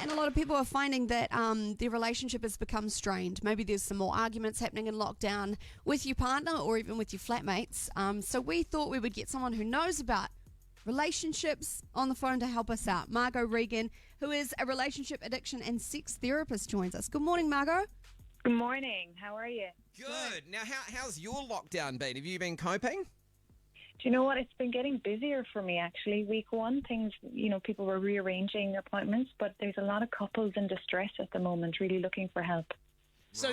and a lot of people are finding that their relationship has become strained. Maybe there's some more arguments happening in lockdown with your partner or even with your flatmates. So we thought we would get someone who knows about relationships on the phone to help us out. Margo Regan, who is a relationship addiction and sex therapist, joins us. Good morning, Margo. Good morning. How are you? Good. Now, how's your lockdown been? Have you been coping? Do you know what? It's been getting busier for me, actually. Week one, people were rearranging appointments, but there's a lot of couples in distress at the moment, really looking for help. So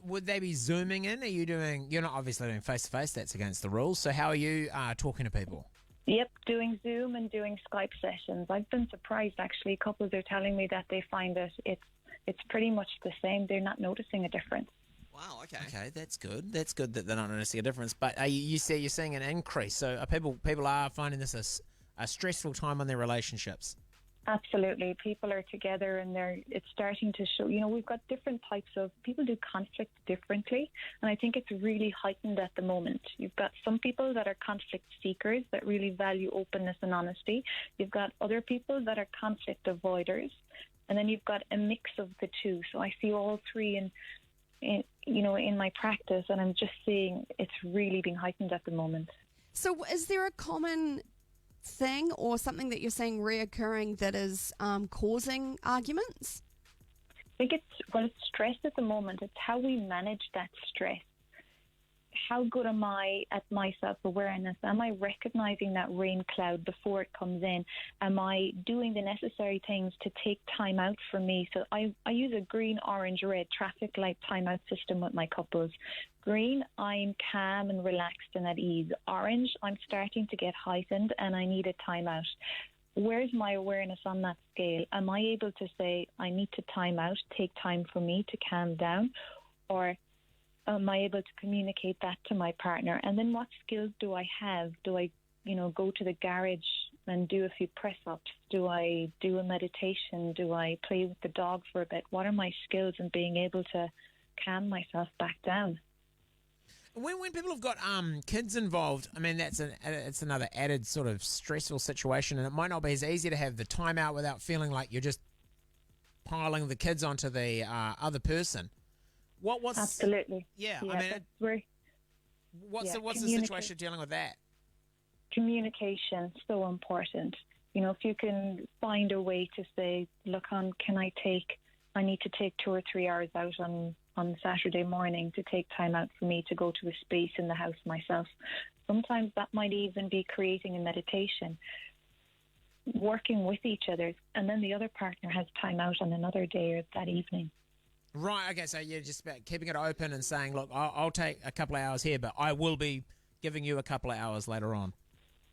would they be Zooming in? You're not obviously doing face-to-face, that's against the rules. So how are you talking to people? Yep, doing Zoom and doing Skype sessions. I've been surprised, actually. Couples are telling me that they find that it's pretty much the same. They're not noticing a difference. Wow, okay. Okay, that's good. That's good that they're not noticing a difference. But you say you're seeing an increase. So people are finding this a stressful time on their relationships. Absolutely. People are together and it's starting to show, we've got different types of, people do conflict differently. And I think it's really heightened at the moment. You've got some people that are conflict seekers that really value openness and honesty. You've got other people that are conflict avoiders. And then you've got a mix of the two. So I see all three in my practice, and I'm just seeing it's really being heightened at the moment. So is there a common thing or something that you're seeing reoccurring that is causing arguments? I think it's stress at the moment. It's how we manage that stress. How good am I at my self-awareness? Am I recognizing that rain cloud before it comes in? Am I doing the necessary things to take time out for me? So I use a green, orange, red traffic light timeout system with my couples. Green, I'm calm and relaxed and at ease. Orange, I'm starting to get heightened and I need a timeout. Where's my awareness on that scale? Am I able to say, I need to time out, take time for me to calm down? Or am I able to communicate that to my partner? And then what skills do I have? Do I, go to the garage and do a few press-ups? Do I do a meditation? Do I play with the dog for a bit? What are my skills in being able to calm myself back down? When people have got kids involved, I mean, it's another added sort of stressful situation, and it might not be as easy to have the time out without feeling like you're just piling the kids onto the other person. What's absolutely? Yeah, I mean, what's the situation dealing with that? Communication, so important. If you can find a way to say, look, I need to take 2 or 3 hours out on Saturday morning to take time out for me to go to a space in the house myself. Sometimes that might even be creating a meditation, working with each other, and then the other partner has time out on another day or that evening. Right, okay, so you're just about keeping it open and saying, look, I'll take a couple of hours here, but I will be giving you a couple of hours later on.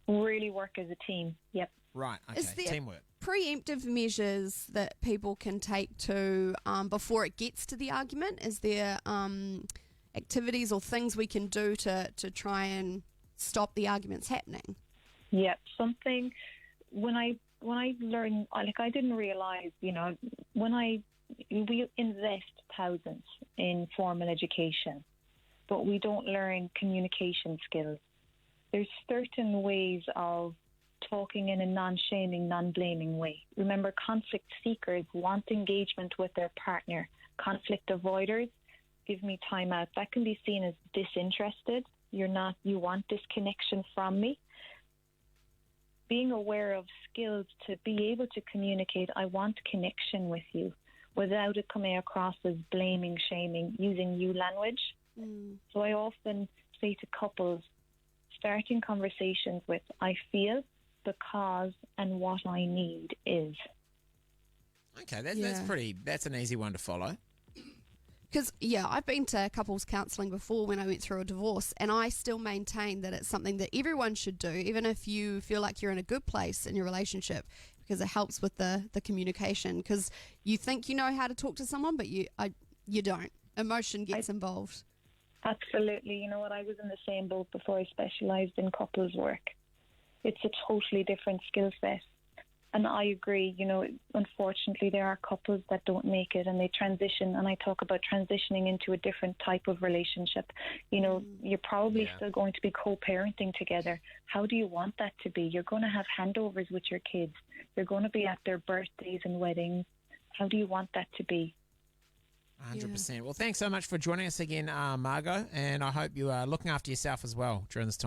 Really work as a team, yep. Right, okay, Is there teamwork. Preemptive measures that people can take to before it gets to the argument? Is there activities or things we can do to try and stop the arguments happening? Yep, something, when I learned, I didn't realise, we invest thousands in formal education, but we don't learn communication skills. There's certain ways of talking in a non-shaming, non-blaming way. Remember, conflict seekers want engagement with their partner. Conflict avoiders, give me time out. That can be seen as disinterested. You want disconnection from me. Being aware of skills to be able to communicate, I want connection with you, without it coming across as blaming, shaming, using you language. So I often say to couples, starting conversations with, I feel, because, and what I need is. Okay, that's an easy one to follow. Because, I've been to couples counselling before when I went through a divorce, and I still maintain that it's something that everyone should do, even if you feel like you're in a good place in your relationship, because it helps with the communication. Because you think you know how to talk to someone, but you don't. Emotion gets involved. Absolutely. You know what? I was in the same boat before I specialised in couples work. It's a totally different skill set. And I agree, unfortunately there are couples that don't make it and they transition, and I talk about transitioning into a different type of relationship. You're probably still going to be co-parenting together. How do you want that to be? You're going to have handovers with your kids. You're going to be at their birthdays and weddings. How do you want that to be? 100%. Well, thanks so much for joining us again, Margo, and I hope you are looking after yourself as well during this time.